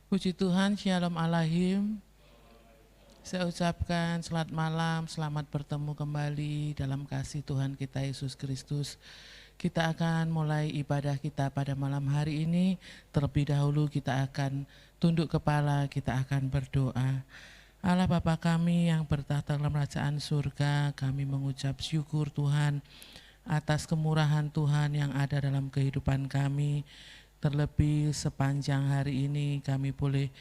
Puji Tuhan, Shalom Alahim. Saya ucapkan selamat malam, selamat bertemu kembali dalam kasih Tuhan kita Yesus Kristus. Kita akan mulai ibadah kita pada malam hari ini. Terlebih dahulu kita akan tunduk kepala, kita akan berdoa. Allah Bapa kami yang bertahta dalam kerajaan surga, kami mengucap syukur Tuhan atas kemurahan Tuhan yang ada dalam kehidupan kami. Terlebih sepanjang hari ini kami boleh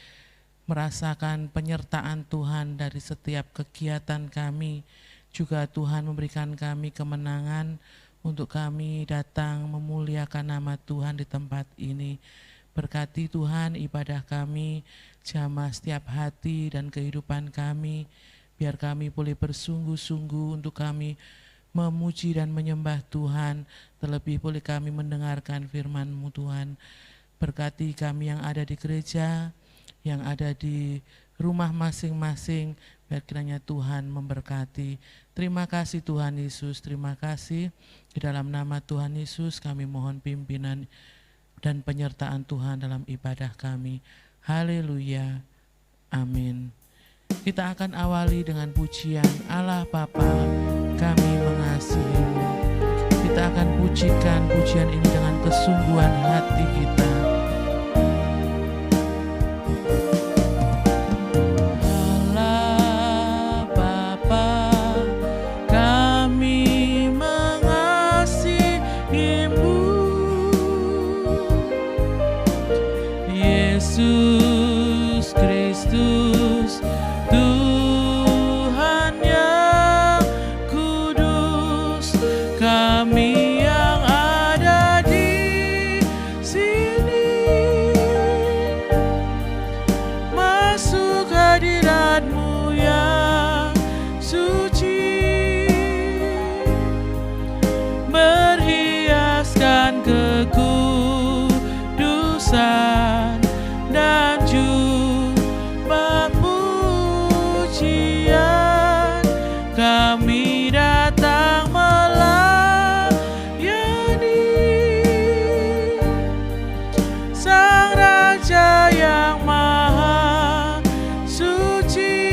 merasakan penyertaan Tuhan dari setiap kegiatan kami. Juga Tuhan memberikan kami kemenangan untuk kami datang memuliakan nama Tuhan di tempat ini. Berkati Tuhan ibadah kami, jamah setiap hati dan kehidupan kami. Biar kami boleh bersungguh-sungguh untuk kami memuji dan menyembah Tuhan, terlebih boleh kami mendengarkan firman-Mu Tuhan. Berkati kami yang ada di gereja, yang ada di rumah masing-masing, biar kiranya Tuhan memberkati. Terima kasih Tuhan Yesus, terima kasih. Di dalam nama Tuhan Yesus kami mohon pimpinan dan penyertaan Tuhan dalam ibadah kami. Haleluya, amin. Kita akan awali dengan pujian Allah Bapa, kami mengasihi-Mu. Kita akan pujikan pujian ini dengan kesungguhan hati kita. Allah Bapa, kami mengasihi-Mu. Yesus Kristus, Tuhan yang kudus, kami yang ada di sini masuk hadirat-Mu yang suci, berhiaskan kekudusan dan jubah pujian. Kami datang melayani Sang Raja yang Maha Suci,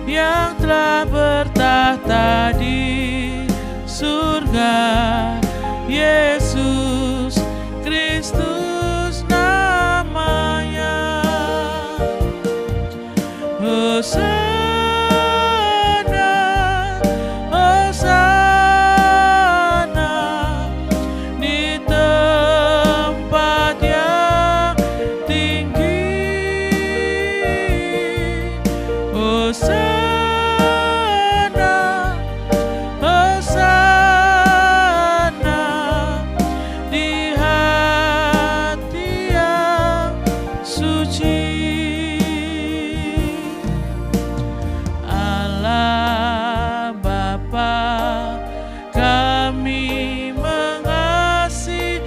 yang telah bertahta di surga. Yesus Kristus namanya. Hosana, Hosana di tempat yang tinggi. Hosana, Hosana di hati yang suci. Allah Bapa, kami mengasihi-Mu.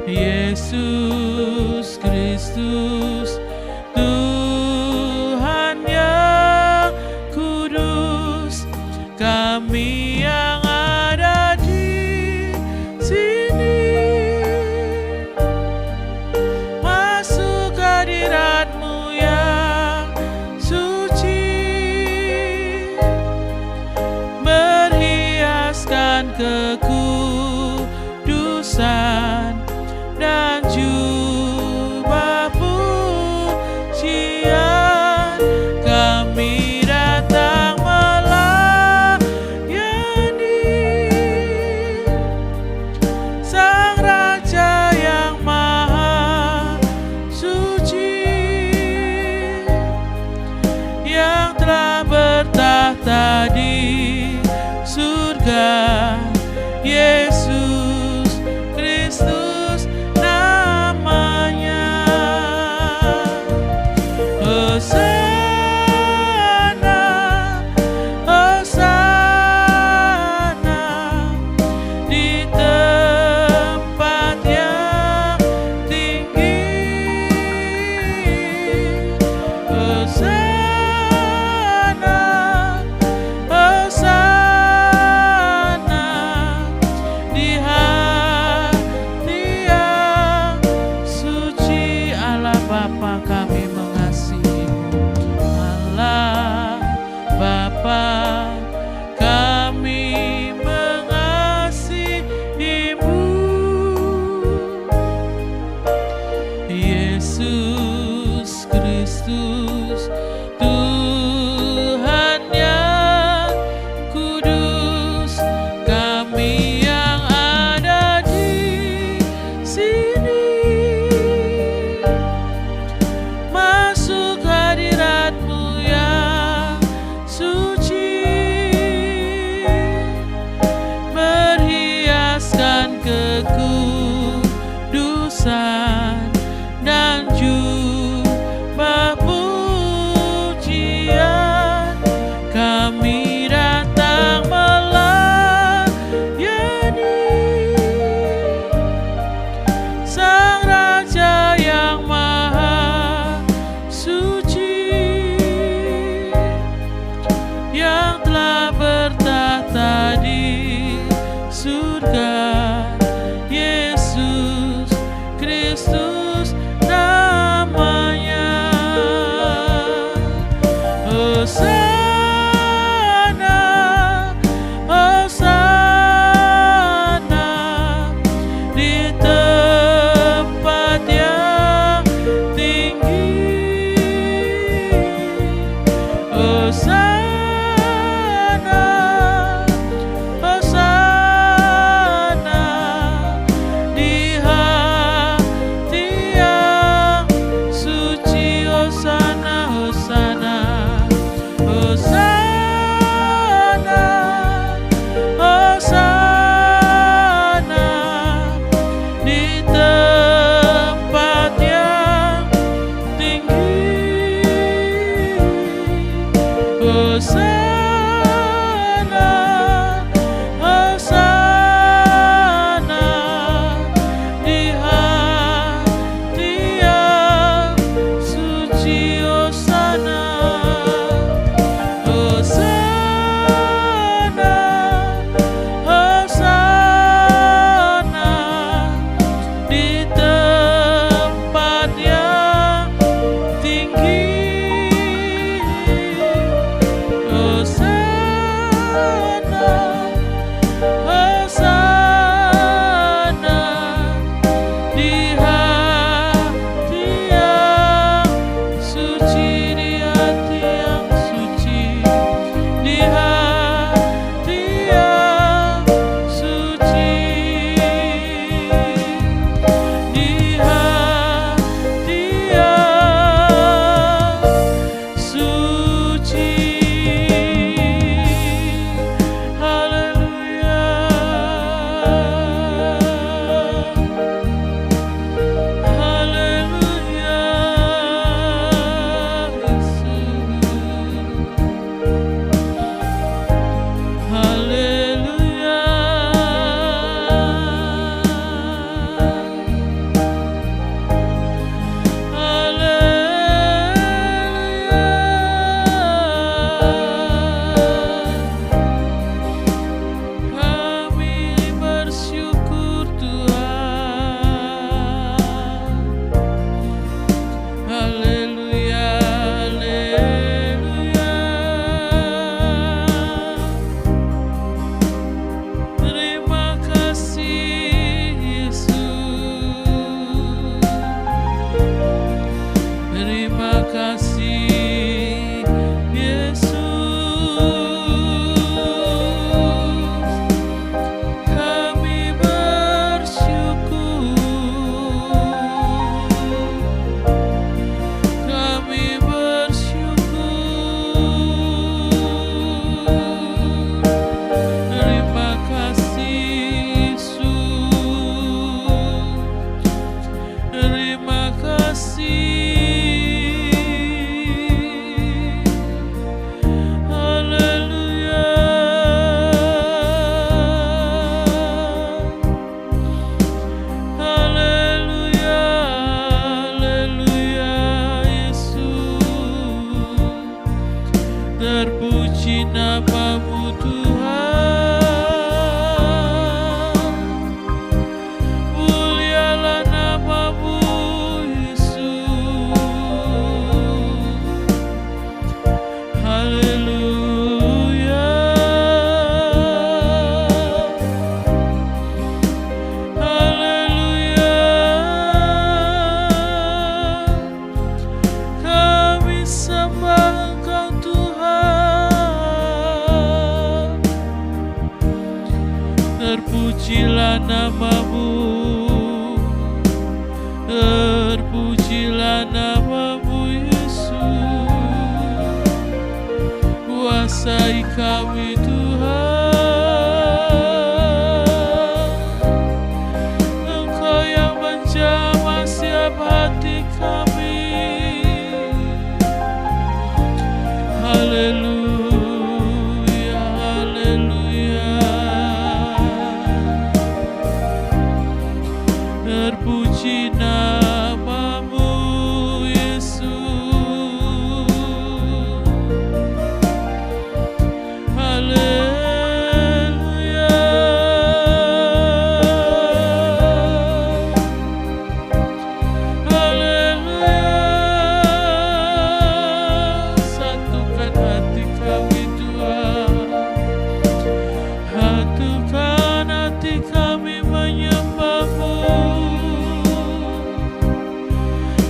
Yesus Kristus, Tuhan yang kudus, kami yang ada di sini masuk hadirat-Mu yang suci, berhiaskan kekudusan dan jubah pujian. Terpujilah namamu, terpujilah namamu Yesus. Kuasai kami Tuhan, Engkau yang menjamah setiap hati kami. Haleluya, haleluya. Terpuji namamu Yesus. Haleluya, haleluya. Satukan hati kami Tuhan, satukan hati kami menyembahmu.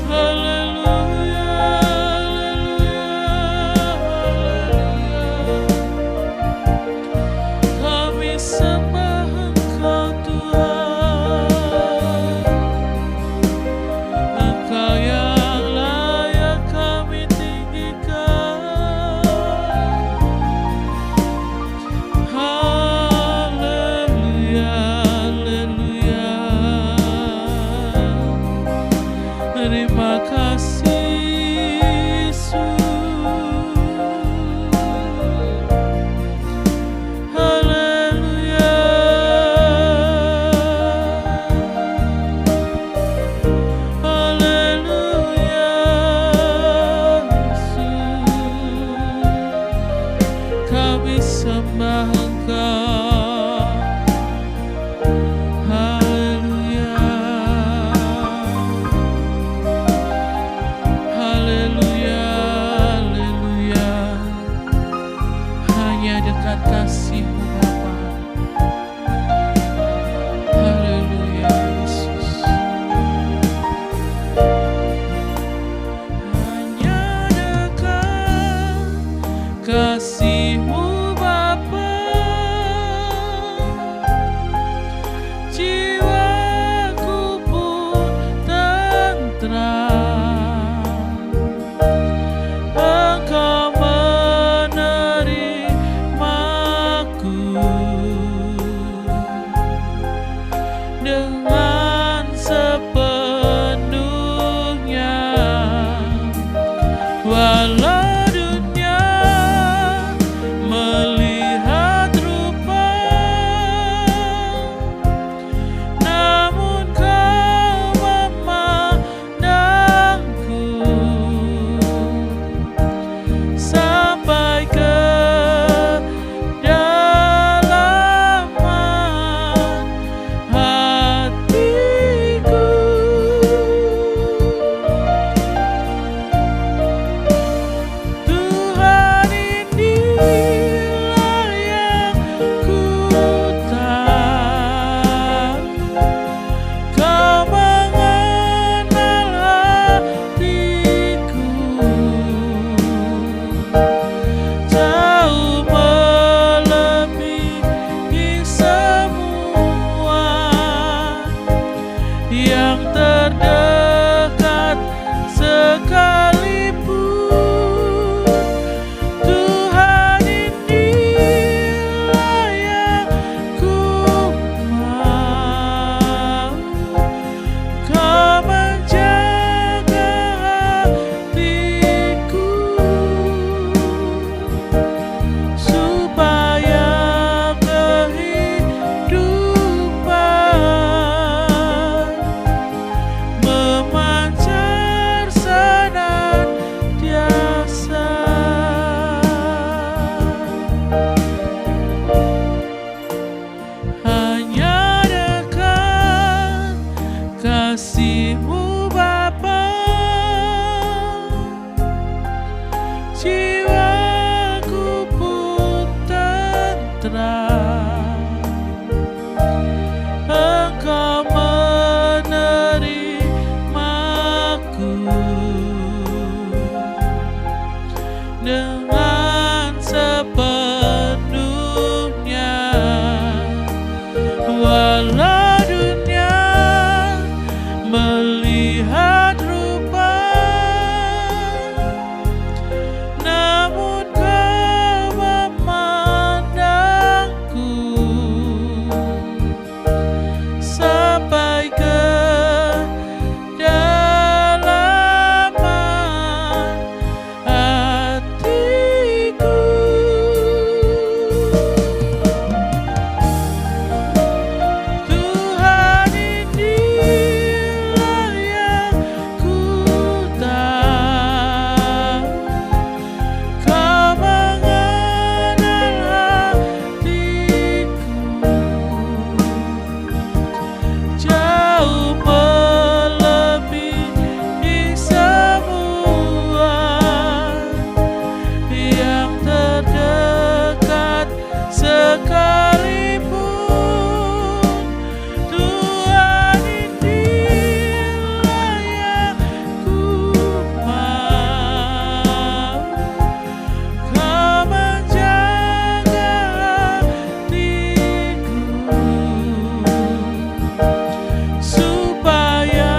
Haleluya, haleluya, haleluya. Kami sembah Engkau Tuhan, Engkau yang layak kami tinggikan. Haleluya, haleluya. Terima kasih Yesus. Haleluya, haleluya Yesus. Kami sembah Engkau. Haleluya, haleluya, haleluya. Hanya dekat kasih-Mu Bapa. Haleluya Yesus. Hanya dekat kasih-Mu Bapa, jiwaku pun tentram. Engkau menerimaku dengan sepenuhnya. Walau dunia melihat rupa, namun Kau memandangku sampai ke dalaman hatiku. Tuhan, inilah yang ku tahu, Kau mengenal hatiku. Jauh melebihi semua yang terdekat sekalipun. Tuhan, inilah yang ku mau, Kau menjaga hatiku supaya kehidupan memancar senantiasa. Hanya dekat kasih-Mu Bapa, jiwaku pun tentram. Engkau menerimaku dengan sepenuhnya. walau dunia melihat rupa, namun Kau memandangku sampai ke dalaman hatiku. Tuhan, inilah yang ku tahu, Kau mengenal hatiku jauh melebihi semua yang terdekat sekalipun. Tuhan, inilah yang ku mau, Kau menjaga hatiku supaya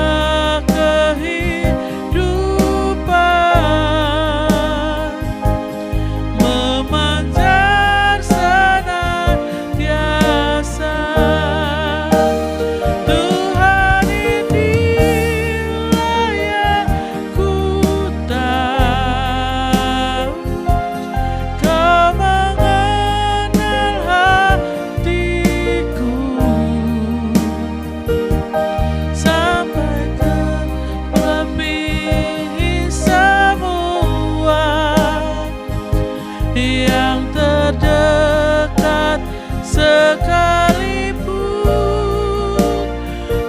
kehidupan memancar senantiasa. Tuhan, inilah yang ku tahu, Kau mengenal hatiku sampai ke melebihi semua yang terdekat sekalipun.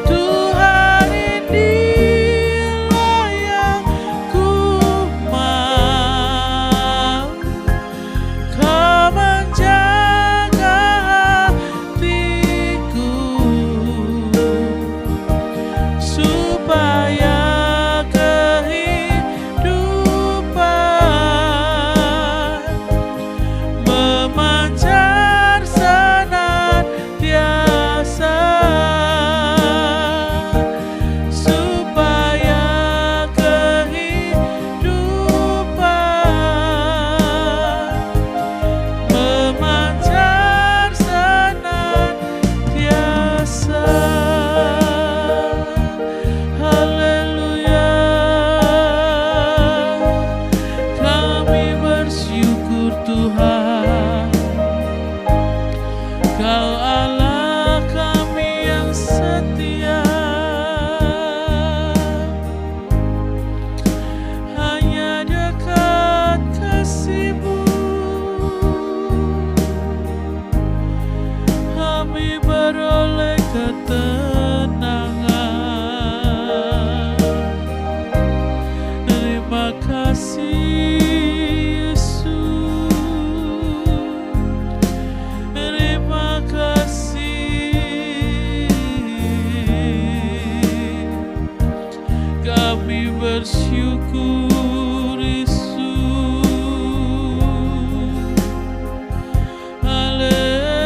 Tuhan, inilah yang ku mau, Kau menjaga hatiku supaya kehidupan memancar senantiasa, supaya kehidupan memancar senantiasa. Haleluya, kami bersyukur Tuhan, Kau Allah kami yang setia. Hanya dekat kasih-Mu kami beroleh ketenangan. Terima kasih Yesus, terima kasih. Kami bersyukur Yesus. Haleluya,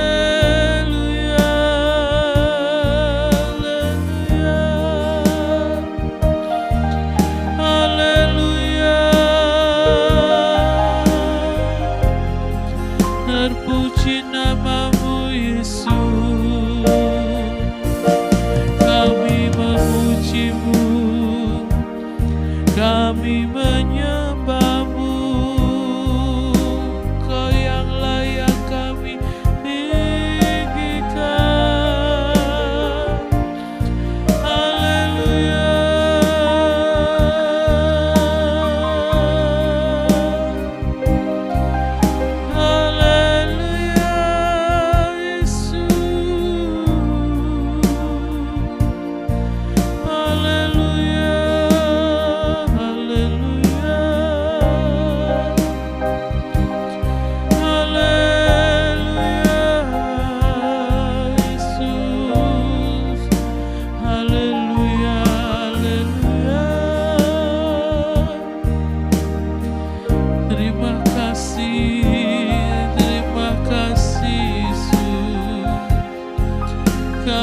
haleluya, haleluya. Terpuji nama-Mu Yesus, kami memuji-Mu, kami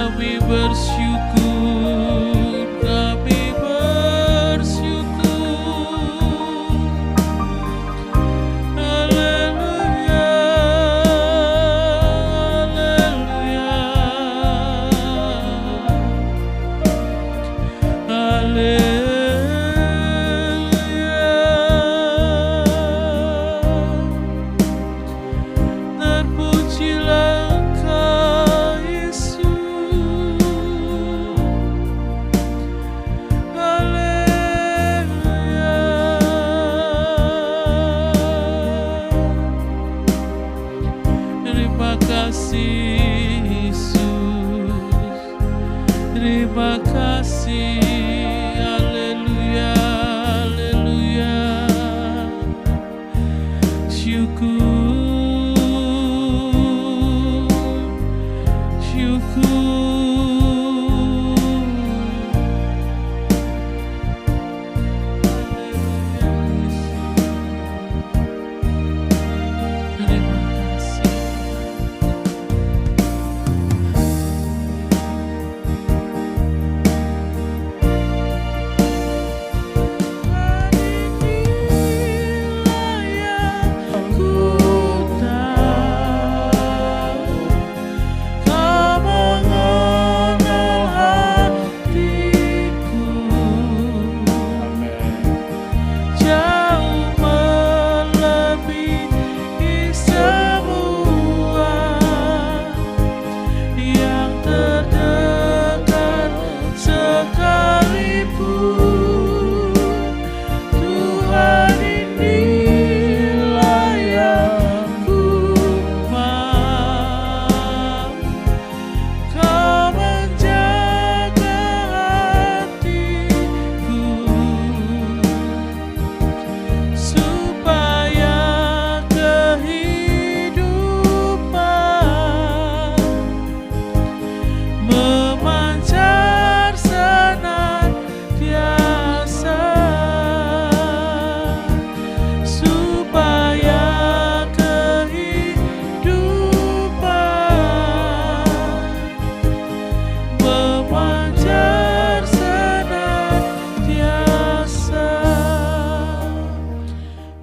kami bersyukur, kami bersyukur. Haleluya, haleluya, terpujilah Engkau Yesus. Terima kasih Yesus, terima kasih. Haleluya, haleluya. Syukur, syukur. Terima kasih.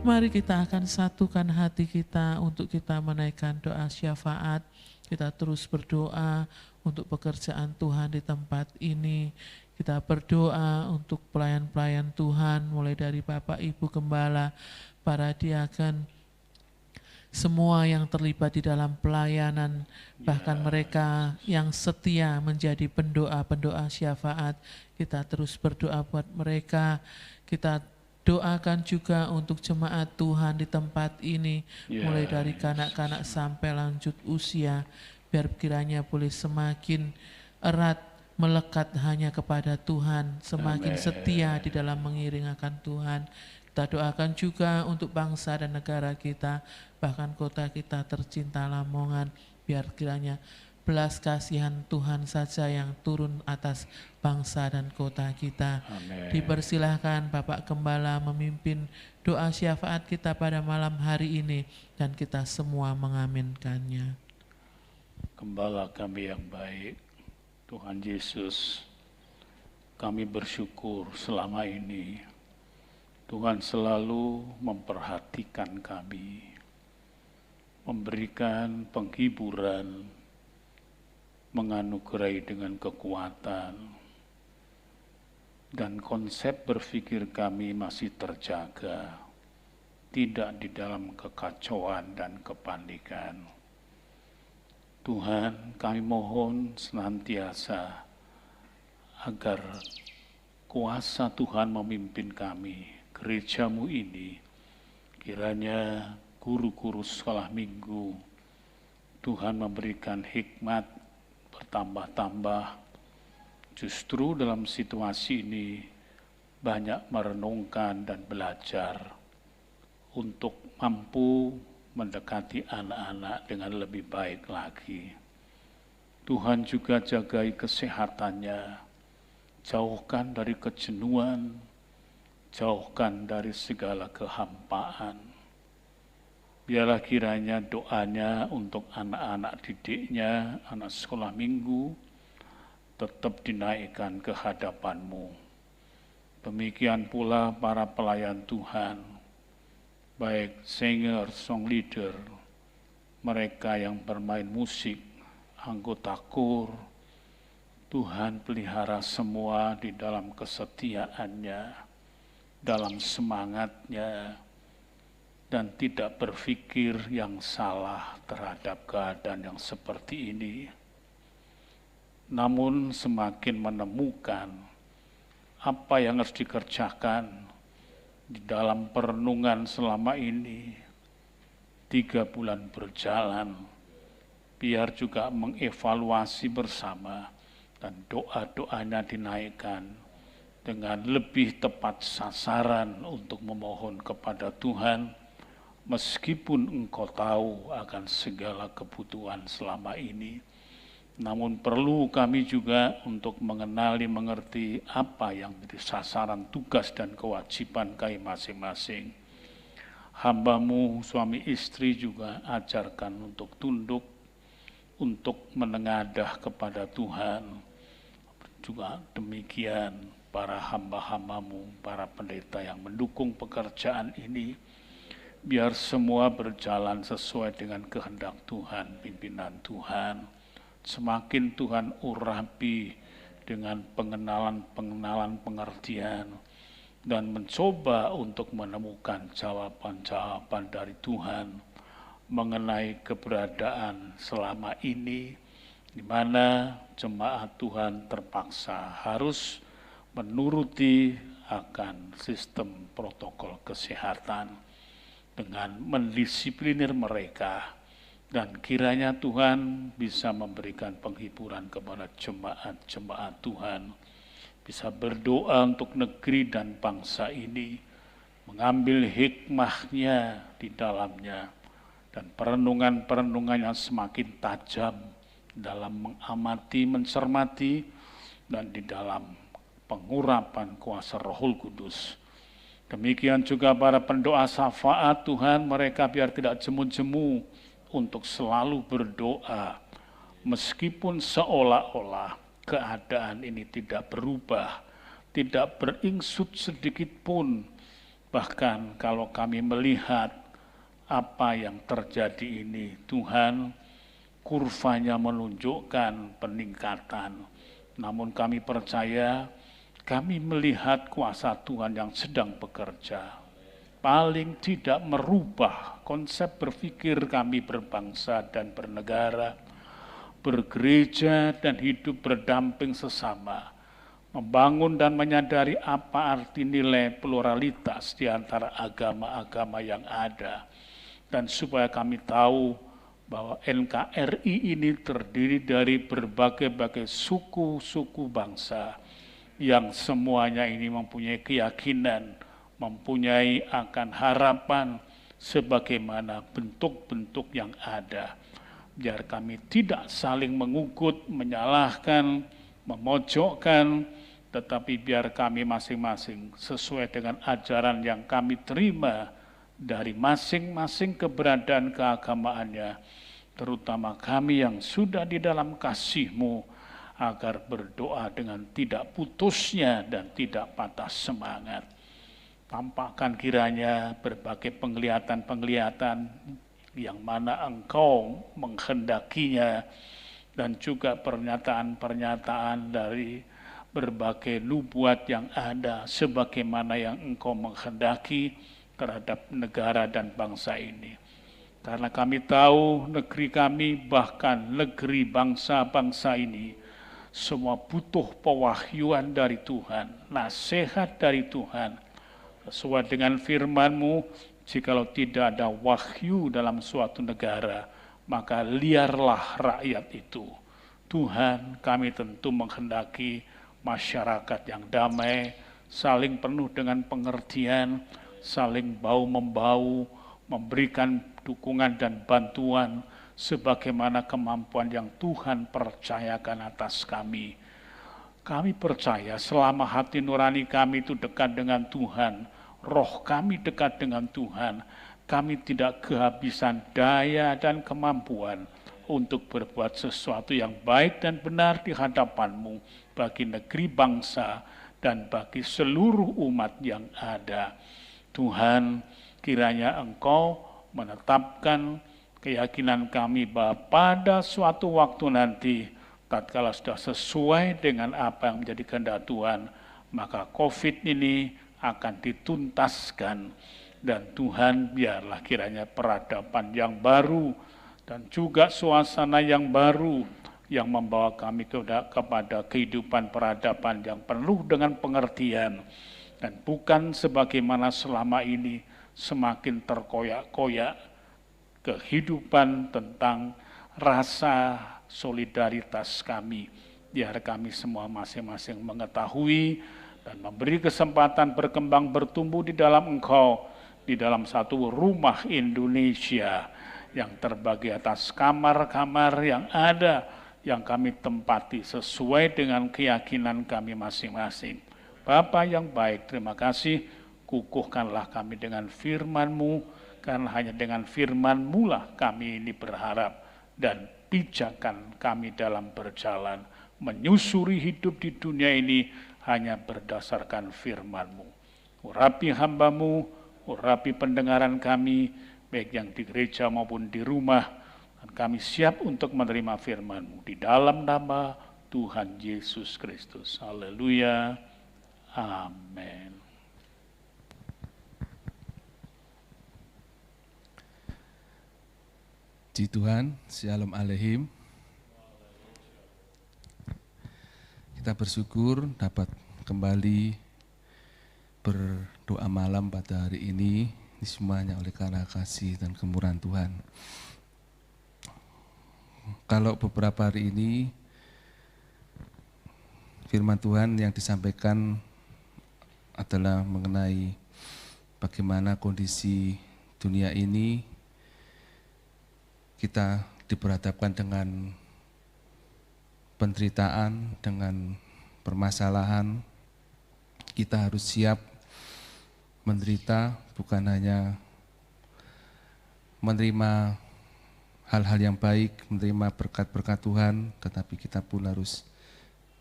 Mari kita akan satukan hati kita untuk kita menaikkan doa syafaat. Kita terus berdoa untuk pekerjaan Tuhan di tempat ini. Kita berdoa untuk pelayan-pelayan Tuhan, mulai dari Bapak Ibu Gembala, para diaken, semua yang terlibat di dalam pelayanan, bahkan mereka yang setia menjadi pendoa-pendoa syafaat. Kita terus berdoa buat mereka. Kita doakan juga untuk jemaat Tuhan di tempat ini, mulai dari kanak-kanak sampai lanjut usia, biar kiranya boleh semakin erat melekat hanya kepada Tuhan, semakin setia di dalam mengiring akan Tuhan. Kita doakan juga untuk bangsa dan negara kita, bahkan kota kita tercinta Lamongan, biar kiranya belas kasihan Tuhan saja yang turun atas bangsa dan kota kita. Amen. Dipersilahkan Bapak Gembala memimpin doa syafaat kita pada malam hari ini, dan kita semua mengaminkannya. Gembala kami yang baik, Tuhan Yesus, kami bersyukur selama ini Tuhan selalu memperhatikan kami, memberikan penghiburan, menganugerahi dengan kekuatan, dan konsep berpikir kami masih terjaga, tidak di dalam kekacauan dan kepanikan. Tuhan, kami mohon senantiasa agar kuasa Tuhan memimpin kami, gerejamu ini, kiranya guru-guru sekolah minggu, Tuhan memberikan hikmat bertambah-tambah. Justru dalam situasi ini banyak merenungkan dan belajar untuk mampu mendekati anak-anak dengan lebih baik lagi. Tuhan juga jagai kesehatannya, jauhkan dari kejenuhan, jauhkan dari segala kehampaan. Biarlah kiranya doanya untuk anak-anak didiknya, anak sekolah minggu, tetap dinaikkan ke hadapan-Mu. Demikian pula para pelayan Tuhan, baik singer, song leader, mereka yang bermain musik, anggota KUR, Tuhan pelihara semua di dalam kesetiaannya, dalam semangatnya, dan tidak berpikir yang salah terhadap keadaan yang seperti ini. Namun semakin menemukan apa yang harus dikerjakan di dalam perenungan selama ini, 3 bulan berjalan, biar juga mengevaluasi bersama dan doa-doanya dinaikkan dengan lebih tepat sasaran untuk memohon kepada Tuhan, meskipun Engkau tahu akan segala kebutuhan selama ini. Namun perlu kami juga untuk mengenali, mengerti apa yang menjadi sasaran tugas dan kewajiban kami masing-masing. Hamba-Mu, suami istri juga ajarkan untuk tunduk, untuk menengadah kepada Tuhan. Juga demikian para hamba-hamba-Mu, para pendeta yang mendukung pekerjaan ini, biar semua berjalan sesuai dengan kehendak Tuhan, pimpinan Tuhan. Semakin Tuhan urapi dengan pengenalan pengertian dan mencoba untuk menemukan jawaban-jawaban dari Tuhan mengenai keberadaan selama ini, di mana jemaat Tuhan terpaksa harus menuruti akan sistem protokol kesehatan dengan mendisiplinir mereka. Dan kiranya Tuhan bisa memberikan penghiburan kepada jemaat-jemaat Tuhan, bisa berdoa untuk negeri dan bangsa ini, mengambil hikmahnya di dalamnya, dan perenungan-perenungan yang semakin tajam dalam mengamati, mencermati, dan di dalam pengurapan kuasa Roh Kudus. Demikian juga para pendoa syafaat Tuhan, mereka biar tidak jemu-jemu untuk selalu berdoa, meskipun seolah-olah keadaan ini tidak berubah, tidak beringsut sedikit pun. Bahkan kalau kami melihat apa yang terjadi ini, Tuhan, kurvanya menunjukkan peningkatan. Namun kami percaya, kami melihat kuasa Tuhan yang sedang bekerja. Paling tidak merubah konsep berpikir kami berbangsa dan bernegara, bergereja dan hidup berdamping sesama, membangun dan menyadari apa arti nilai pluralitas di antara agama-agama yang ada, dan supaya kami tahu bahwa NKRI ini terdiri dari berbagai-bagai suku-suku bangsa yang semuanya ini mempunyai keyakinan, mempunyai akan harapan sebagaimana bentuk-bentuk yang ada. Biar kami tidak saling mengugut, menyalahkan, memojokkan, tetapi biar kami masing-masing sesuai dengan ajaran yang kami terima dari masing-masing keberadaan keagamaannya, terutama kami yang sudah di dalam kasih-Mu, agar berdoa dengan tidak putusnya dan tidak patah semangat. Tampakkan kiranya berbagai penglihatan-penglihatan yang mana Engkau menghendakinya, dan juga pernyataan-pernyataan dari berbagai nubuat yang ada sebagaimana yang Engkau menghendaki terhadap negara dan bangsa ini. Karena kami tahu negeri kami, bahkan negeri bangsa-bangsa ini, semua butuh pewahyuan dari Tuhan, nasihat dari Tuhan. Sesuai dengan firman-Mu, jikalau tidak ada wahyu dalam suatu negara, maka liarlah rakyat itu. Tuhan, kami tentu menghendaki masyarakat yang damai, saling penuh dengan pengertian, saling bau-membau, memberikan dukungan dan bantuan sebagaimana kemampuan yang Tuhan percayakan atas kami. Kami percaya selama hati nurani kami itu dekat dengan Tuhan, roh kami dekat dengan Tuhan, kami tidak kehabisan daya dan kemampuan untuk berbuat sesuatu yang baik dan benar di hadapan-Mu bagi negeri bangsa dan bagi seluruh umat yang ada. Tuhan, kiranya Engkau menetapkan keyakinan kami bahwa pada suatu waktu nanti, tatkala sudah sesuai dengan apa yang menjadi kehendak Tuhan, maka COVID ini akan dituntaskan. Dan Tuhan, biarlah kiranya peradaban yang baru dan juga suasana yang baru yang membawa kami kepada kehidupan peradaban yang penuh dengan pengertian. Dan bukan sebagaimana selama ini semakin terkoyak-koyak kehidupan tentang rasa solidaritas kami. Biar kami semua masing-masing mengetahui dan memberi kesempatan berkembang bertumbuh di dalam Engkau, di dalam satu rumah Indonesia yang terbagi atas kamar-kamar yang ada, yang kami tempati sesuai dengan keyakinan kami masing-masing. Bapa yang baik, terima kasih, kukuhkanlah kami dengan firman-Mu, karena hanya dengan firman-Mu lah kami ini berharap, dan pijakan kami dalam berjalan, menyusuri hidup di dunia ini hanya berdasarkan firman-Mu. Urapi hamba-Mu, urapi pendengaran kami, baik yang di gereja maupun di rumah, dan kami siap untuk menerima firman-Mu. Di dalam nama Tuhan Yesus Kristus. Haleluya. Amin. Puji Tuhan, Shalom Aleichem. Kita bersyukur dapat kembali berdoa malam pada hari ini semuanya oleh karena kasih dan kemurahan Tuhan. Kalau beberapa hari ini firman Tuhan yang disampaikan adalah mengenai bagaimana kondisi dunia ini, kita diperhadapkan dengan penderitaan, dengan permasalahan. Kita harus siap menderita, bukan hanya menerima hal-hal yang baik, menerima berkat-berkat Tuhan, tetapi kita pun harus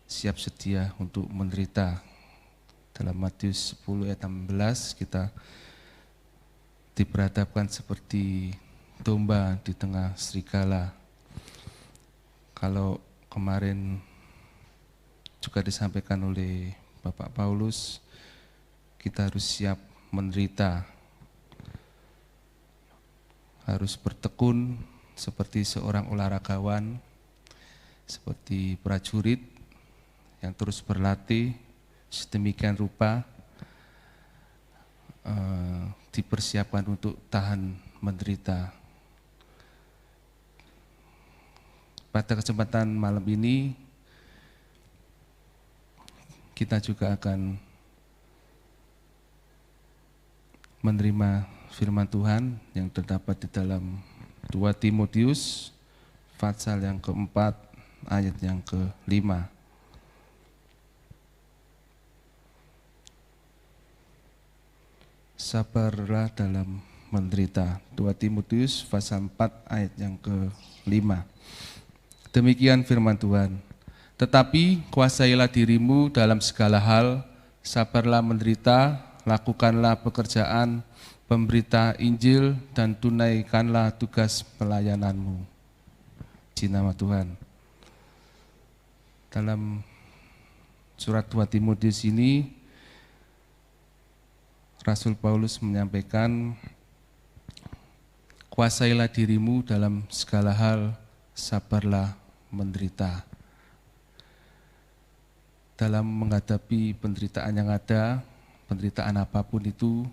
siap sedia untuk menderita. Dalam Matius 10 ayat 16 kita diperhadapkan seperti domba di tengah serigala. Kalau kemarin juga disampaikan oleh Bapak Paulus, kita harus siap menderita, harus bertekun seperti seorang olahragawan, seperti prajurit yang terus berlatih, sedemikian rupa dipersiapkan untuk tahan menderita. Pada kesempatan malam ini, kita juga akan menerima firman Tuhan yang terdapat di dalam 2 Timotius pasal yang keempat ayat yang ke-5. Sabarlah dalam menderita. 2 Timotius pasal 4 ayat yang ke-5. Demikian firman Tuhan. Tetapi kuasailah dirimu dalam segala hal, sabarlah menderita, lakukanlah pekerjaan pemberita Injil dan tunaikanlah tugas pelayananmu. Di nama Tuhan. Dalam surat 2 Timotius ini, Rasul Paulus menyampaikan, kuasailah dirimu dalam segala hal, sabarlah menderita. Dalam menghadapi penderitaan yang ada, penderitaan apapun itu,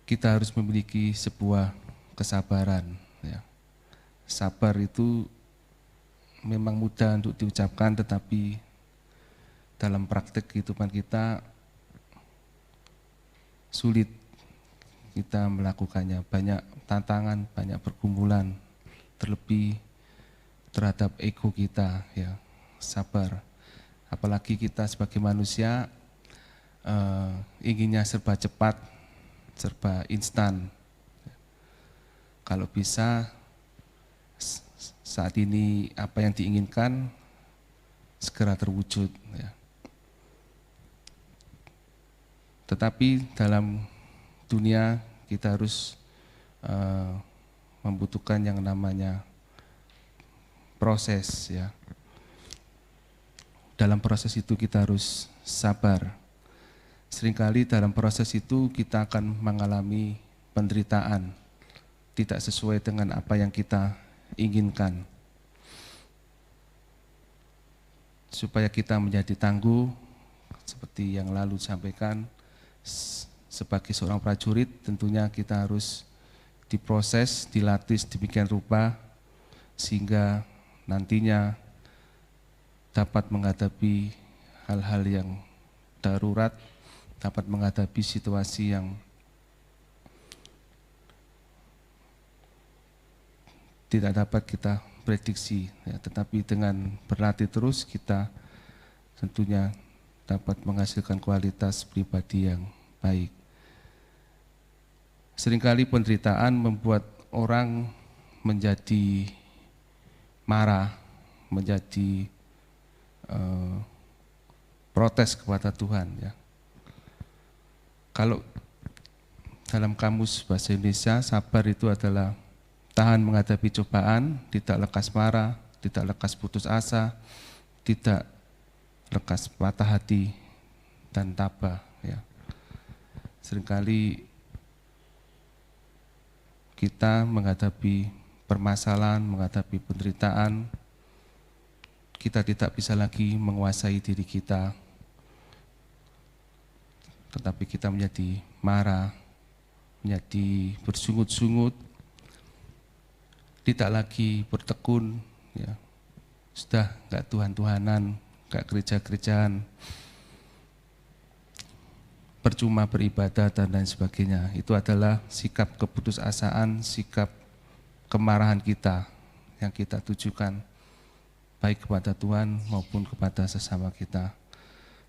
kita harus memiliki sebuah kesabaran. Ya. Sabar itu memang mudah untuk diucapkan, tetapi dalam praktek kehidupan kita sulit kita melakukannya. Banyak tantangan, banyak pergumulan, terlebih terhadap ego kita. Ya, sabar. Apalagi kita sebagai manusia inginnya serba cepat, serba instan. Kalau bisa saat ini apa yang diinginkan segera terwujud. Ya. Tetapi dalam dunia kita harus membutuhkan yang namanya proses. Ya. Dalam proses itu kita harus sabar. Seringkali dalam proses itu kita akan mengalami penderitaan, tidak sesuai dengan apa yang kita inginkan. Supaya kita menjadi tangguh, seperti yang lalu disampaikan, sebagai seorang prajurit tentunya kita harus diproses, dilatih sedemikian rupa, sehingga nantinya dapat menghadapi hal-hal yang darurat, dapat menghadapi situasi yang tidak dapat kita prediksi, ya, tetapi dengan berlatih terus kita tentunya dapat menghasilkan kualitas pribadi yang baik. Seringkali penderitaan membuat orang menjadi marah, menjadi protes kepada Tuhan. Ya. Kalau dalam kamus bahasa Indonesia, sabar itu adalah tahan menghadapi cobaan, tidak lekas marah, tidak lekas putus asa, tidak lekas patah hati dan tabah. Ya. Seringkali kita menghadapi permasalahan, menghadapi penderitaan, kita tidak bisa lagi menguasai diri kita, tetapi kita menjadi marah, menjadi bersungut-sungut, tidak lagi bertekun, ya. Sudah enggak Tuhan-Tuhanan, enggak gereja-gerejaan, percuma beribadah dan lain sebagainya. Itu adalah sikap keputusasaan, sikap kemarahan kita yang kita tujukan baik kepada Tuhan maupun kepada sesama kita.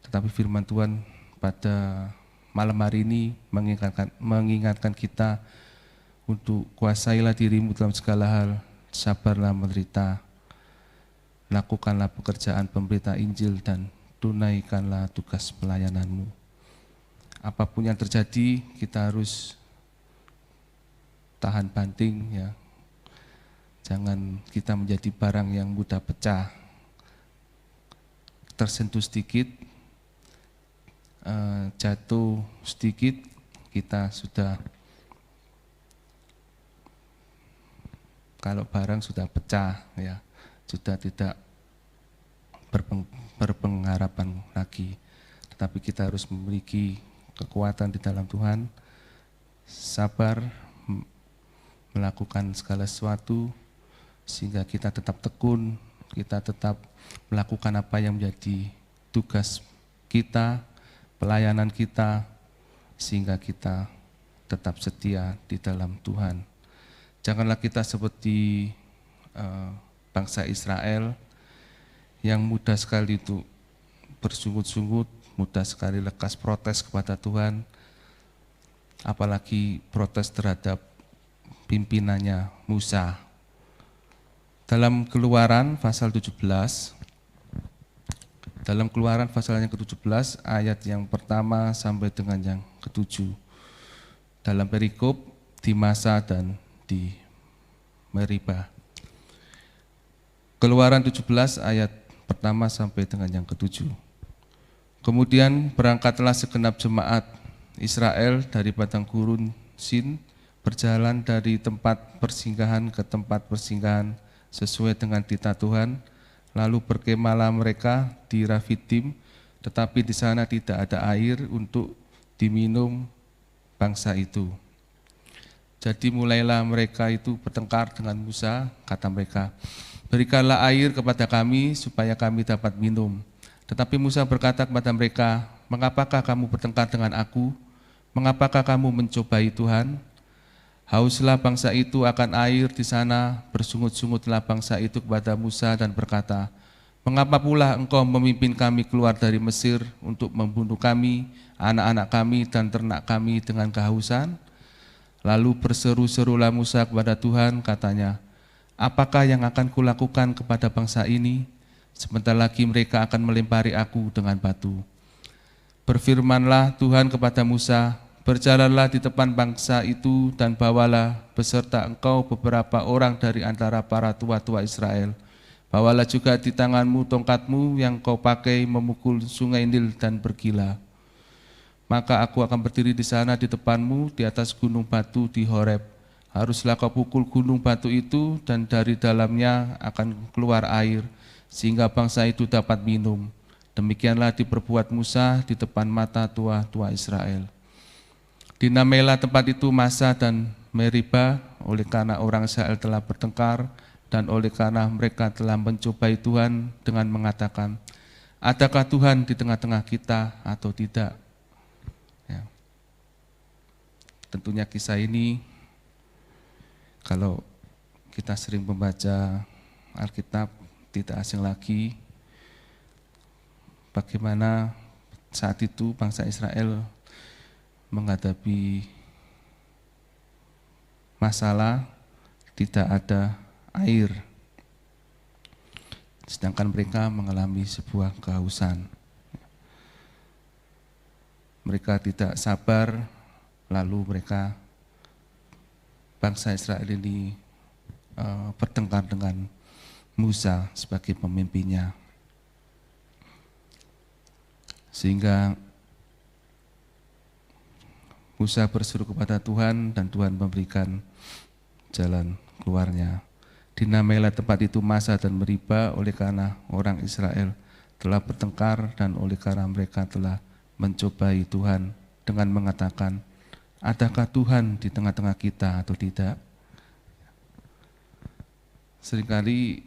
Tetapi firman Tuhan pada malam hari ini mengingatkan kita untuk kuasailah dirimu dalam segala hal, sabarlah menderita, lakukanlah pekerjaan pemberita Injil dan tunaikanlah tugas pelayananmu. Apapun yang terjadi, kita harus tahan banting, ya. Jangan kita menjadi barang yang mudah pecah, tersentuh sedikit, jatuh sedikit, kita sudah, kalau barang sudah pecah, ya, sudah tidak berpengharapan lagi. Tetapi kita harus memiliki kekuatan di dalam Tuhan, sabar, melakukan segala sesuatu, sehingga kita tetap tekun, kita tetap melakukan apa yang menjadi tugas kita, pelayanan kita, sehingga kita tetap setia di dalam Tuhan. Janganlah kita seperti bangsa Israel yang mudah sekali itu bersungut-sungut, mudah sekali lekas protes kepada Tuhan, apalagi protes terhadap pimpinannya Musa. Dalam Keluaran pasal 17, dalam Keluaran pasal yang ke-17 ayat yang pertama sampai dengan yang ke-7, dalam perikop di Masa dan di Meribah. Keluaran 17 ayat pertama sampai dengan yang ke-7. Kemudian berangkatlah segenap jemaat Israel dari padang gurun Sin, berjalan dari tempat persinggahan ke tempat persinggahan sesuai dengan titah Tuhan, lalu berkemahlah mereka di Rafidim, tetapi di sana tidak ada air untuk diminum bangsa itu. Jadi mulailah mereka itu bertengkar dengan Musa, kata mereka, berikanlah air kepada kami supaya kami dapat minum. Tetapi Musa berkata kepada mereka, mengapakah kamu bertengkar dengan aku? Mengapakah kamu mencobai Tuhan? Hauslah bangsa itu akan air di sana, bersungut-sungutlah bangsa itu kepada Musa dan berkata, mengapa pula engkau memimpin kami keluar dari Mesir untuk membunuh kami, anak-anak kami dan ternak kami dengan kehausan? Lalu berseru-serulah Musa kepada Tuhan, katanya, Apakah yang akan kulakukan kepada bangsa ini? Sebentar lagi mereka akan melempari aku dengan batu. Berfirmanlah Tuhan kepada Musa, berjalanlah di depan bangsa itu dan bawalah beserta engkau beberapa orang dari antara para tua-tua Israel. Bawalah juga di tanganmu tongkatmu yang kau pakai memukul sungai Nil dan pergilah. Maka aku akan berdiri di sana di depanmu di atas gunung batu di Horeb. Haruslah kau pukul gunung batu itu dan dari dalamnya akan keluar air sehingga bangsa itu dapat minum. Demikianlah diperbuat Musa di depan mata tua-tua Israel. Dinamailah tempat itu Masa dan Meriba oleh karena orang Israel telah bertengkar dan oleh karena mereka telah mencobai Tuhan dengan mengatakan, adakah Tuhan di tengah-tengah kita atau tidak? Ya. Tentunya kisah ini kalau kita sering membaca Alkitab tidak asing lagi bagaimana saat itu bangsa Israel menghadapi masalah tidak ada air, sedangkan mereka mengalami sebuah kehausan. Mereka tidak sabar, lalu mereka bangsa Israel ini bertengkar dengan Musa sebagai pemimpinnya. Sehingga Musa berseru kepada Tuhan dan Tuhan memberikan jalan keluarnya. Dinamailah tempat itu Masa dan Meriba oleh karena orang Israel telah bertengkar dan oleh karena mereka telah mencobai Tuhan dengan mengatakan, adakah Tuhan di tengah-tengah kita atau tidak? Seringkali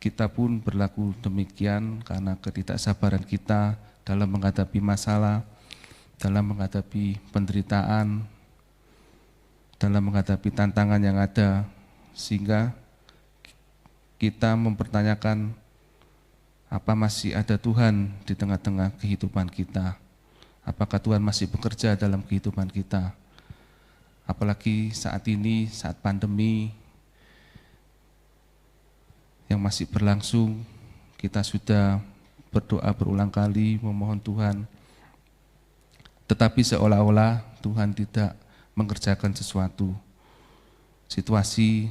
kita pun berlaku demikian karena ketidaksabaran kita dalam menghadapi masalah, dalam menghadapi penderitaan, dalam menghadapi tantangan yang ada, sehingga kita mempertanyakan apa masih ada Tuhan di tengah-tengah kehidupan kita, apakah Tuhan masih bekerja dalam kehidupan kita, apalagi saat ini, saat pandemi yang masih berlangsung, kita sudah berdoa berulang kali memohon Tuhan, tetapi seolah-olah Tuhan tidak mengerjakan sesuatu. Situasi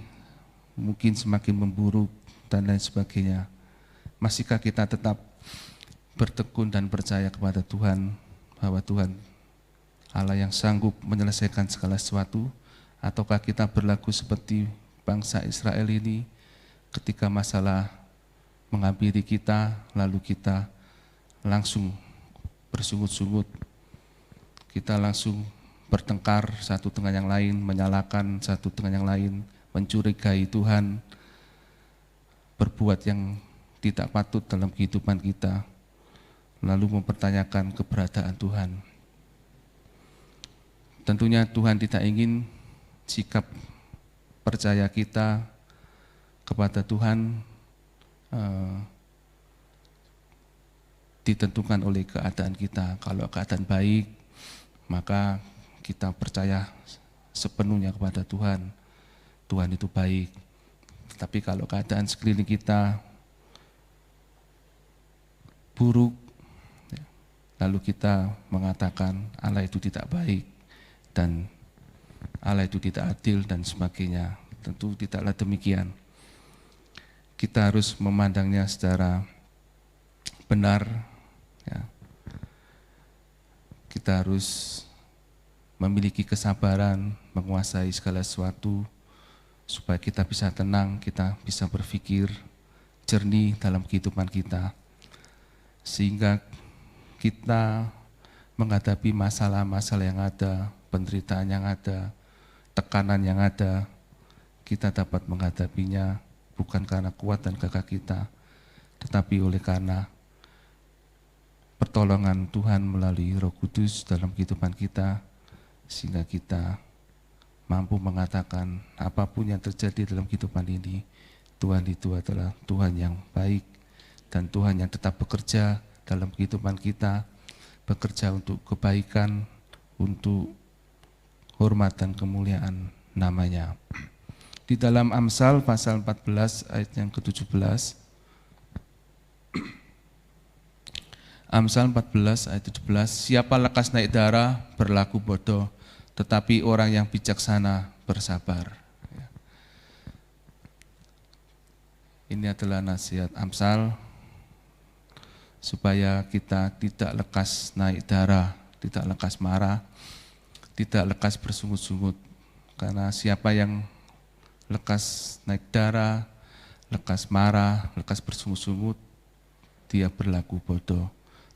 mungkin semakin memburuk dan lain sebagainya. Masihkah kita tetap bertekun dan percaya kepada Tuhan bahwa Tuhan Allah yang sanggup menyelesaikan segala sesuatu, ataukah kita berlaku seperti bangsa Israel ini ketika masalah menghampiri kita, lalu kita langsung bersungut-sungut, kita langsung bertengkar satu dengan yang lain, menyalahkan satu dengan yang lain, mencurigai Tuhan, berbuat yang tidak patut dalam kehidupan kita, lalu mempertanyakan keberadaan Tuhan. Tentunya Tuhan tidak ingin sikap percaya kita kepada Tuhan ditentukan oleh keadaan kita. Kalau keadaan baik, maka kita percaya sepenuhnya kepada Tuhan. Tuhan itu baik. Tapi kalau keadaan sekeliling kita buruk, lalu kita mengatakan Allah itu tidak baik dan Allah itu tidak adil dan sebagainya. Tentu tidaklah demikian. Kita harus memandangnya secara benar. Ya. Kita harus memiliki kesabaran, menguasai segala sesuatu, supaya kita bisa tenang, kita bisa berpikir jernih dalam kehidupan kita. Sehingga kita menghadapi masalah-masalah yang ada, penderitaan yang ada, tekanan yang ada, kita dapat menghadapinya bukan karena kuat dan gagah kita, tetapi oleh karena pertolongan Tuhan melalui Roh Kudus dalam kehidupan kita, sehingga kita mampu mengatakan apapun yang terjadi dalam kehidupan ini, Tuhan itu adalah Tuhan yang baik dan Tuhan yang tetap bekerja dalam kehidupan kita, bekerja untuk kebaikan, untuk hormat dan kemuliaan namanya. Di dalam Amsal pasal 14 ayat yang ke-17. Amsal 14 ayat 17, siapa lekas naik darah berlaku bodoh, tetapi orang yang bijaksana bersabar. Ini adalah nasihat Amsal supaya kita tidak lekas naik darah, tidak lekas marah, tidak lekas bersungut-sungut. Karena siapa yang lekas naik darah, lekas marah, lekas bersungut-sungut, dia berlaku bodoh.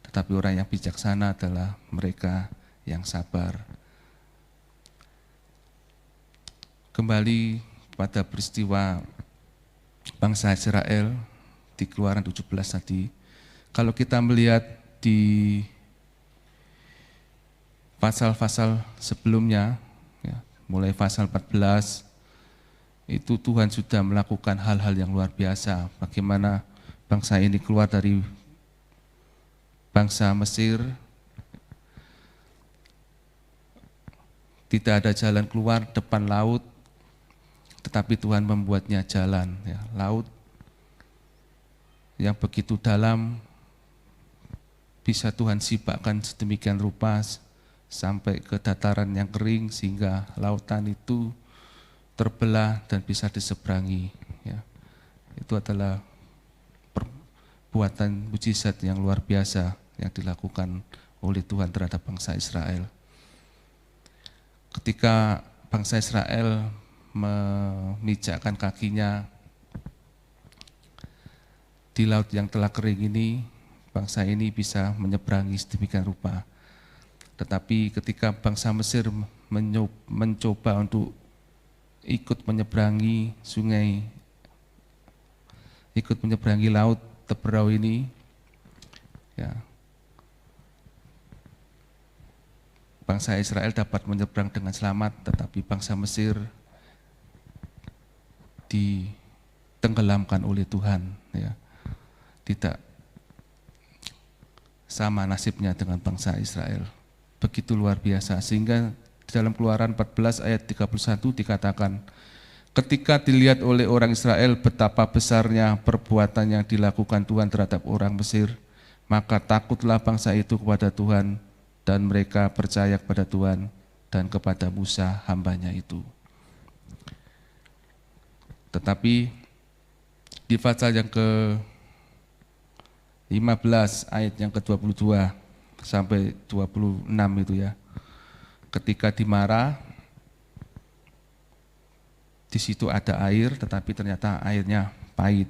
Tetapi orang yang bijaksana adalah mereka yang sabar. Kembali pada peristiwa bangsa Israel di Keluaran 17 tadi, kalau kita melihat di pasal-pasal sebelumnya, ya, mulai pasal 14, itu Tuhan sudah melakukan hal-hal yang luar biasa. Bagaimana bangsa ini keluar dari bangsa Mesir, tidak ada jalan keluar depan laut, tetapi Tuhan membuatnya jalan, ya, laut yang begitu dalam bisa Tuhan sibakkan sedemikian rupa sampai ke dataran yang kering sehingga lautan itu terbelah dan bisa diseberangi. Ya. Itu adalah perbuatan mujizat yang luar biasa yang dilakukan oleh Tuhan terhadap bangsa Israel. Ketika bangsa Israel memijakkan kakinya di laut yang telah kering ini, bangsa ini bisa menyeberangi sedemikian rupa. Tetapi ketika bangsa Mesir mencoba untuk ikut menyeberangi sungai, ikut menyeberangi laut Teberau ini, ya, bangsa Israel dapat menyeberang dengan selamat, tetapi bangsa Mesir ditenggelamkan oleh Tuhan, ya. Tidak sama nasibnya dengan bangsa Israel. Begitu luar biasa, sehingga dalam Keluaran 14 ayat 31 dikatakan, ketika dilihat oleh orang Israel betapa besarnya perbuatan yang dilakukan Tuhan terhadap orang Mesir, maka takutlah bangsa itu kepada Tuhan, dan mereka percaya kepada Tuhan dan kepada Musa hambanya itu. Tetapi di pasal yang ke-15 ayat yang ke-22 sampai 26 itu ya, ketika dimarah, di situ ada air, tetapi ternyata airnya pahit.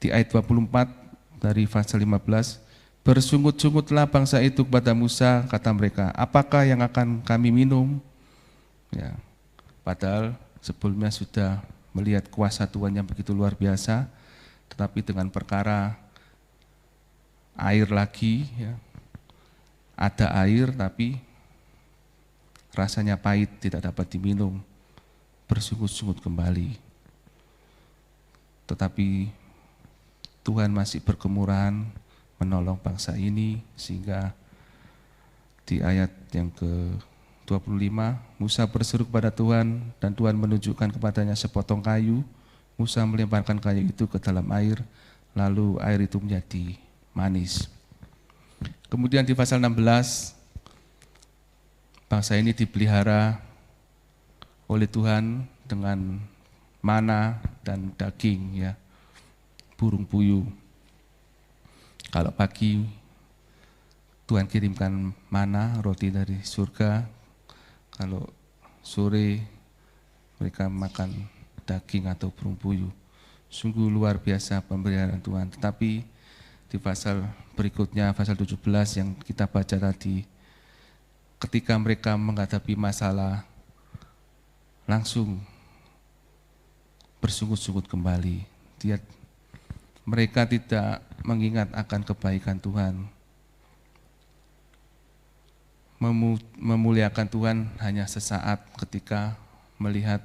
Di ayat 24 dari pasal 15, bersungut-sungutlah bangsa itu kepada Musa, kata mereka, apakah yang akan kami minum? Ya, padahal sebelumnya sudah melihat kuasa Tuhan yang begitu luar biasa, tetapi dengan perkara air lagi, ya, ada air tapi rasanya pahit, tidak dapat diminum, bersungut-sungut kembali. Tetapi Tuhan masih berkemurahan menolong bangsa ini, sehingga di ayat yang ke-25, Musa berseru kepada Tuhan, dan Tuhan menunjukkan kepadanya sepotong kayu. Musa melemparkan kayu itu ke dalam air, lalu air itu menjadi manis. Kemudian di pasal 16, bangsa ini dipelihara oleh Tuhan dengan mana dan daging, ya, burung puyuh. Kalau pagi Tuhan kirimkan mana, roti dari surga. Kalau sore mereka makan daging atau burung puyuh. Sungguh luar biasa pemberian Tuhan. Tetapi di pasal berikutnya, pasal 17 yang kita baca tadi, ketika mereka menghadapi masalah, langsung bersungut-sungut kembali. Mereka tidak mengingat akan kebaikan Tuhan. Memuliakan Tuhan hanya sesaat ketika melihat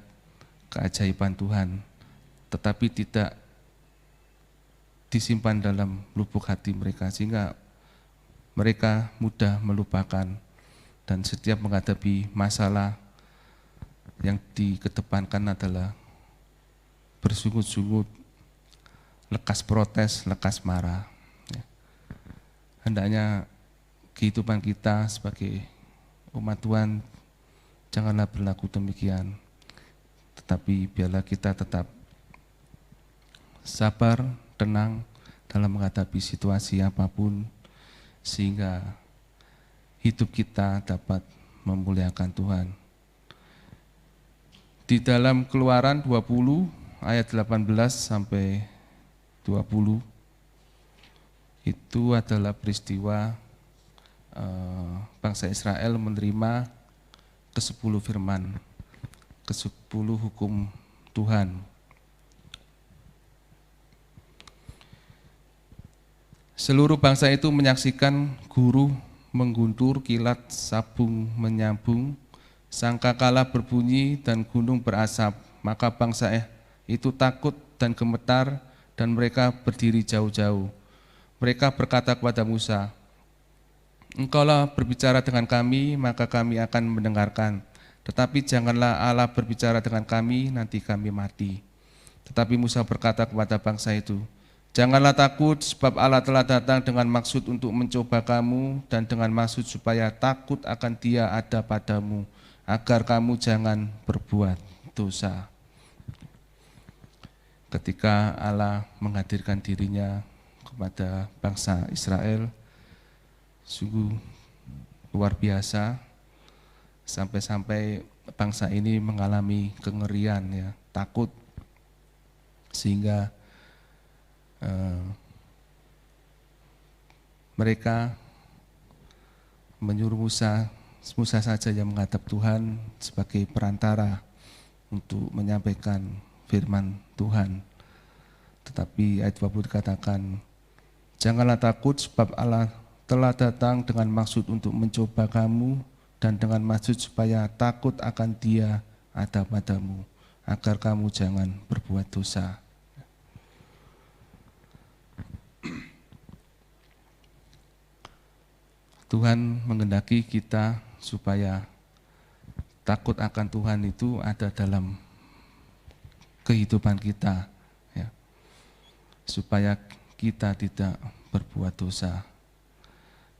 keajaiban Tuhan, tetapi tidak disimpan dalam lubuk hati mereka, sehingga mereka mudah melupakan, dan setiap menghadapi masalah yang dikedepankan adalah bersungut-sungut, lekas protes, lekas marah. Ya. Hendaknya kehidupan kita sebagai umat Tuhan janganlah berlaku demikian, tetapi biarlah kita tetap sabar, tenang dalam menghadapi situasi apapun, sehingga hidup kita dapat memuliakan Tuhan. Di dalam Keluaran 20 ayat 18 sampai 20 itu adalah peristiwa bangsa Israel menerima ke-10 firman, ke-10 hukum Tuhan. Seluruh bangsa itu menyaksikan guru mengguntur, kilat sabung menyambung, sangkakala berbunyi dan gunung berasap. Maka bangsa itu takut dan gemetar dan mereka berdiri jauh-jauh. Mereka berkata kepada Musa, "Engkaulah berbicara dengan kami, maka kami akan mendengarkan. Tetapi janganlah Allah berbicara dengan kami, nanti kami mati." Tetapi Musa berkata kepada bangsa itu, "Janganlah takut, sebab Allah telah datang dengan maksud untuk mencoba kamu dan dengan maksud supaya takut akan Dia ada padamu, agar kamu jangan berbuat dosa." Ketika Allah menghadirkan dirinya kepada bangsa Israel, sungguh luar biasa, sampai-sampai bangsa ini mengalami kengerian, ya, takut, sehingga mereka menyuruh Musa saja yang menghadap Tuhan sebagai perantara untuk menyampaikan firman Tuhan. Tetapi ayat 20 dikatakan, "Janganlah takut, sebab Allah telah datang dengan maksud untuk mencoba kamu dan dengan maksud supaya takut akan Dia ada padamu, agar kamu jangan berbuat dosa." Tuhan menghendaki kita supaya takut akan Tuhan itu ada dalam kehidupan kita, ya, supaya kita tidak berbuat dosa.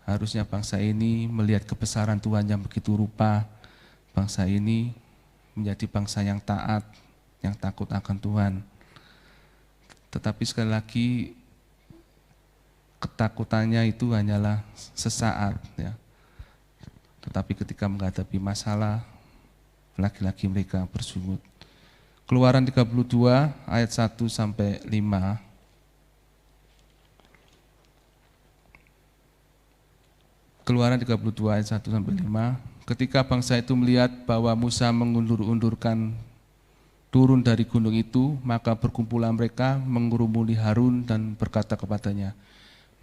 Harusnya bangsa ini melihat kebesaran Tuhan yang begitu rupa. Bangsa ini menjadi bangsa yang taat, yang takut akan Tuhan. Tetapi sekali lagi, ketakutannya itu hanyalah sesaat, ya. Tetapi ketika menghadapi masalah, lagi-lagi mereka bersungut. Keluaran 32 ayat 1 sampai 5. Keluaran 32 ayat 1 sampai 5. Ketika bangsa itu melihat bahwa Musa mengundur-undurkan turun dari gunung itu, maka berkumpulan mereka mengurumuni Harun dan berkata kepadanya,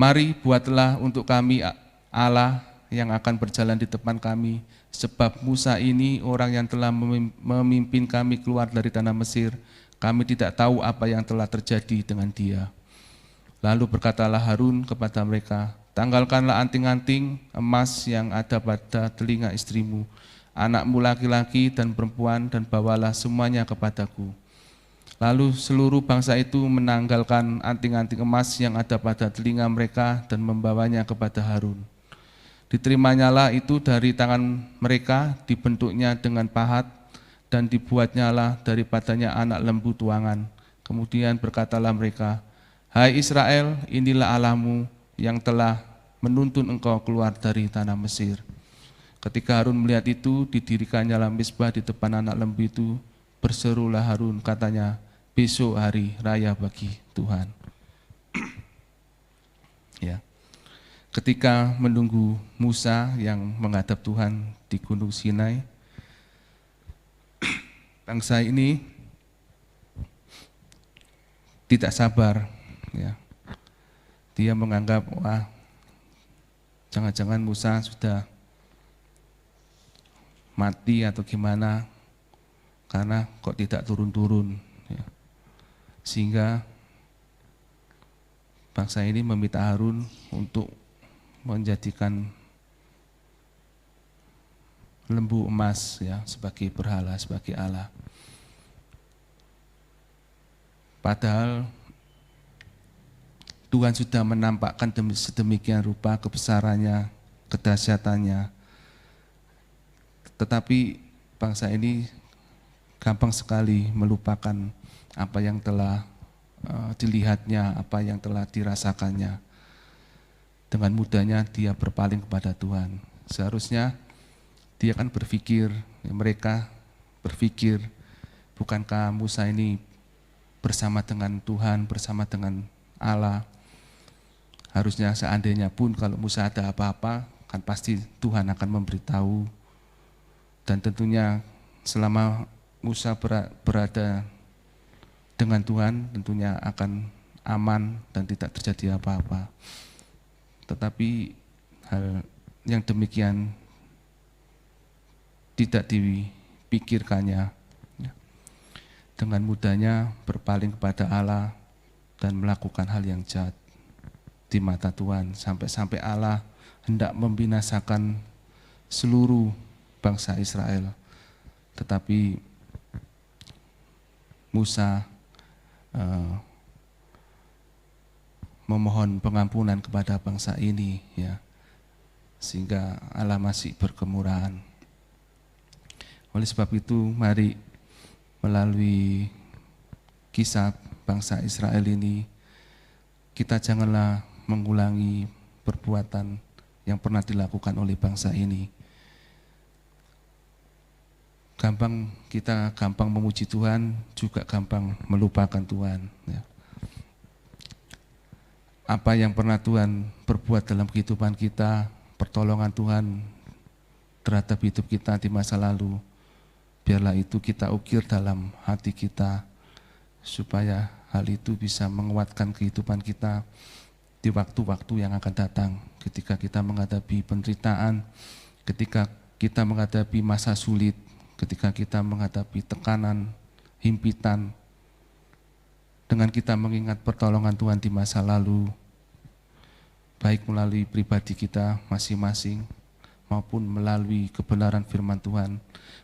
"Mari buatlah untuk kami Allah yang akan berjalan di depan kami, sebab Musa ini orang yang telah memimpin kami keluar dari tanah Mesir. Kami tidak tahu apa yang telah terjadi dengan dia." Lalu berkatalah Harun kepada mereka, "Tanggalkanlah anting-anting emas yang ada pada telinga istrimu, anakmu laki-laki dan perempuan, dan bawalah semuanya kepadaku." Lalu seluruh bangsa itu menanggalkan anting-anting emas yang ada pada telinga mereka dan membawanya kepada Harun. Diterimanya itu dari tangan mereka, dibentuknya dengan pahat, dan dibuatnyalah daripadanya anak lembu tuangan. Kemudian berkatalah mereka, "Hai Israel, inilah Allahmu yang telah menuntun engkau keluar dari tanah Mesir." Ketika Harun melihat itu, didirikannya mezbah di depan anak lembu itu. Berserulah Harun, katanya, "Besok hari raya bagi Tuhan." Ya. Ketika menunggu Musa yang menghadap Tuhan di Gunung Sinai, bangsa ini tidak sabar, ya. Dia menganggap, wah, jangan-jangan Musa sudah mati atau gimana, karena kok tidak turun-turun, ya. Sehingga bangsa ini meminta Harun untuk menjadikan lembu emas, ya, sebagai berhala, sebagai Allah. Padahal Tuhan sudah menampakkan sedemikian rupa kebesarannya, kedahsyatannya. Tetapi bangsa ini gampang sekali melupakan apa yang telah dilihatnya, apa yang telah dirasakannya. Dengan mudahnya dia berpaling kepada Tuhan. Seharusnya dia kan berpikir, mereka berpikir, bukankah Musa ini bersama dengan Tuhan, bersama dengan Allah. Harusnya seandainya pun kalau Musa ada apa-apa, kan pasti Tuhan akan memberitahu. Dan tentunya selama Musa berada dengan Tuhan, tentunya akan aman dan tidak terjadi apa-apa. Tetapi hal yang demikian tidak dipikirkannya. Dengan mudahnya berpaling kepada Allah dan melakukan hal yang jahat di mata Tuhan, sampai-sampai Allah hendak membinasakan seluruh bangsa Israel. Tetapi Musa memohon pengampunan kepada bangsa ini, ya, sehingga Allah masih berkemurahan. Oleh sebab itu, mari melalui kisah bangsa Israel ini, kita janganlah mengulangi perbuatan yang pernah dilakukan oleh bangsa ini. Kita gampang memuji Tuhan, juga gampang melupakan Tuhan. Ya. Apa yang pernah Tuhan perbuat dalam kehidupan kita, pertolongan Tuhan terhadap hidup kita di masa lalu, biarlah itu kita ukir dalam hati kita, supaya hal itu bisa menguatkan kehidupan kita di waktu-waktu yang akan datang, ketika kita menghadapi penderitaan, ketika kita menghadapi masa sulit, ketika kita menghadapi tekanan, himpitan. Dengan kita mengingat pertolongan Tuhan di masa lalu, baik melalui pribadi kita masing-masing, maupun melalui kebenaran firman Tuhan,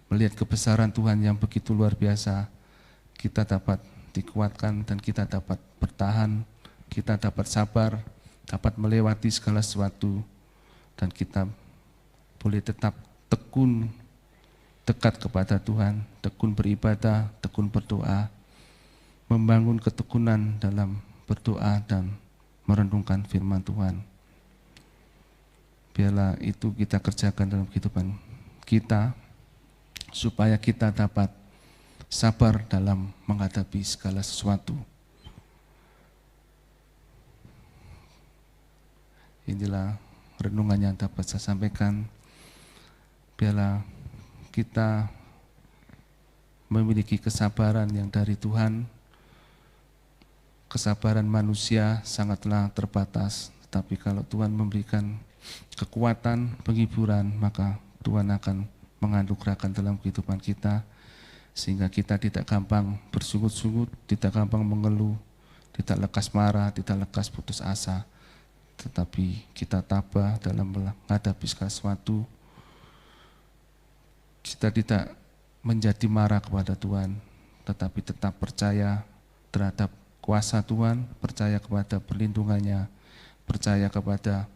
melihat kebesaran Tuhan yang begitu luar biasa, kita dapat dikuatkan dan kita dapat bertahan, kita dapat sabar, dapat melewati segala sesuatu, dan kita boleh tetap tekun dekat kepada Tuhan, tekun beribadah, tekun berdoa, membangun ketekunan dalam berdoa dan merenungkan firman Tuhan. Biarlah itu kita kerjakan dalam kehidupan kita, supaya kita dapat sabar dalam menghadapi segala sesuatu. Inilah renungan yang dapat saya sampaikan. Biarlah kita memiliki kesabaran yang dari Tuhan. Kesabaran manusia sangatlah terbatas, tetapi kalau Tuhan memberikan kekuatan, penghiburan, maka Tuhan akan menganugerahkan dalam kehidupan kita, sehingga kita tidak gampang bersungut-sungut, tidak gampang mengeluh, tidak lekas marah, tidak lekas putus asa, tetapi kita tabah dalam menghadapi segala sesuatu. Kita tidak menjadi marah kepada Tuhan, tetapi tetap percaya terhadap kuasa Tuhan, percaya kepada perlindungannya, percaya kepada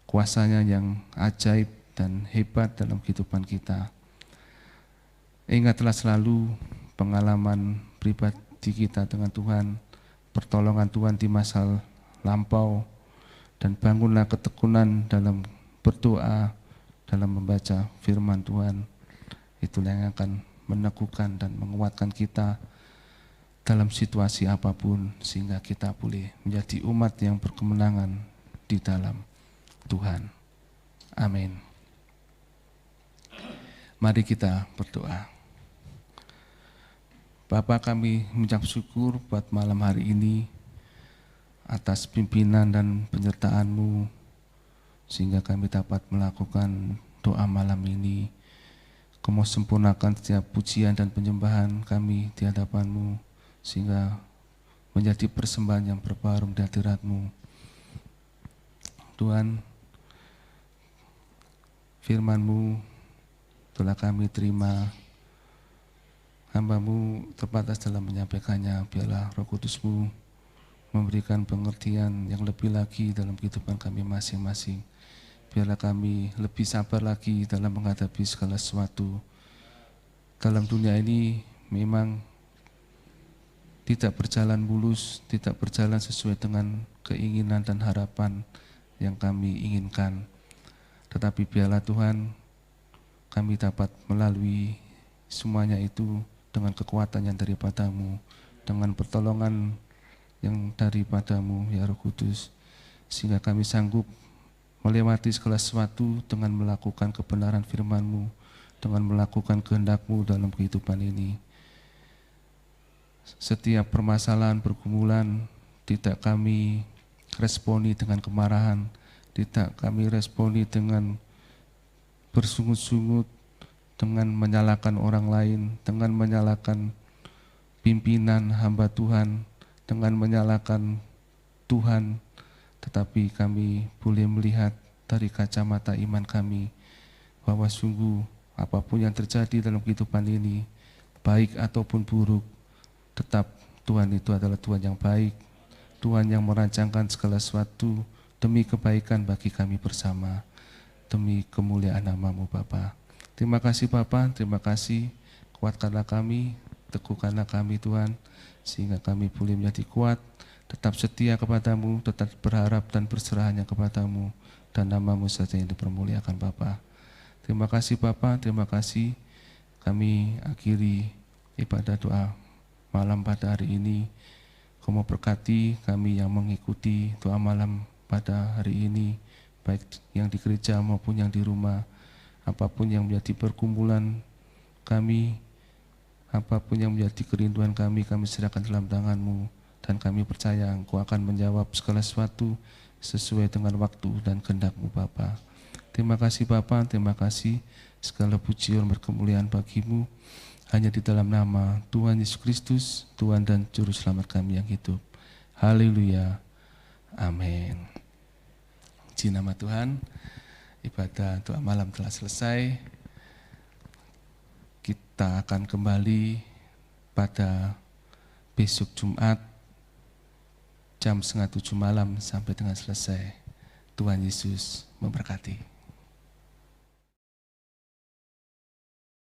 kuasanya yang ajaib dan hebat dalam kehidupan kita. Ingatlah selalu pengalaman pribadi kita dengan Tuhan, pertolongan Tuhan di masa lampau, dan bangunlah ketekunan dalam berdoa, dalam membaca firman Tuhan. Itulah yang akan meneguhkan dan menguatkan kita dalam situasi apapun, sehingga kita boleh menjadi umat yang berkemenangan di dalam Tuhan. Amin. Mari kita berdoa. Bapa, kami mengucap syukur buat malam hari ini atas pimpinan dan penyertaan-Mu, sehingga kami dapat melakukan doa malam ini. Kau sempurnakan setiap pujian dan penyembahan kami di hadapan-Mu, sehingga menjadi persembahan yang berbaharum di hadirat-Mu. Tuhan, firman-Mu telah kami terima, hamba-Mu terbatas dalam menyampaikannya. Biarlah Roh Kudus-Mu memberikan pengertian yang lebih lagi dalam kehidupan kami masing-masing. Biarlah kami lebih sabar lagi dalam menghadapi segala sesuatu. Dalam dunia ini memang tidak berjalan mulus, tidak berjalan sesuai dengan keinginan dan harapan yang kami inginkan. Tetapi biarlah Tuhan, kami dapat melalui semuanya itu dengan kekuatan yang daripada-Mu, dengan pertolongan yang daripada-Mu, ya Roh Kudus, sehingga kami sanggup melewati segala sesuatu dengan melakukan kebenaran firman-Mu, dengan melakukan kehendak-Mu dalam kehidupan ini. Setiap permasalahan, pergumulan tidak kami responi dengan kemarahan, tidak kami responi dengan bersungut-sungut, dengan menyalahkan orang lain, dengan menyalahkan pimpinan hamba Tuhan, dengan menyalahkan Tuhan, tetapi kami boleh melihat dari kacamata iman kami bahwa sungguh apapun yang terjadi dalam kehidupan ini, baik ataupun buruk, tetap Tuhan itu adalah Tuhan yang baik, Tuhan yang merancangkan segala sesuatu demi kebaikan bagi kami bersama, demi kemuliaan nama-Mu Bapa. Terima kasih Bapa, terima kasih, kuatkanlah kami, teguhkanlah kami Tuhan, sehingga kami boleh menjadi kuat, tetap setia kepada-Mu, tetap berharap dan berserah hanya kepada-Mu, dan nama-Mu saja yang dipermuliakan Bapa. Terima kasih Bapa, terima kasih. Kami akhiri ibadah doa malam pada hari ini. Kau mau berkati kami yang mengikuti doa malam pada hari ini, baik yang di gereja maupun yang di rumah. Apapun yang menjadi pergumulan kami, apapun yang menjadi kerinduan kami serahkan dalam tangan-Mu, dan kami percaya Engkau akan menjawab segala sesuatu sesuai dengan waktu dan kehendak-Mu Bapa. Terima kasih Bapa, terima kasih, segala puji dan kemuliaan bagi-Mu, hanya di dalam nama Tuhan Yesus Kristus, Tuhan dan Juru Selamat kami yang hidup. Haleluya, amin. Puji nama Tuhan. Ibadah doa malam telah selesai. Kita akan kembali pada besok Jumat jam 6:30 malam sampai dengan selesai. Tuhan Yesus memberkati.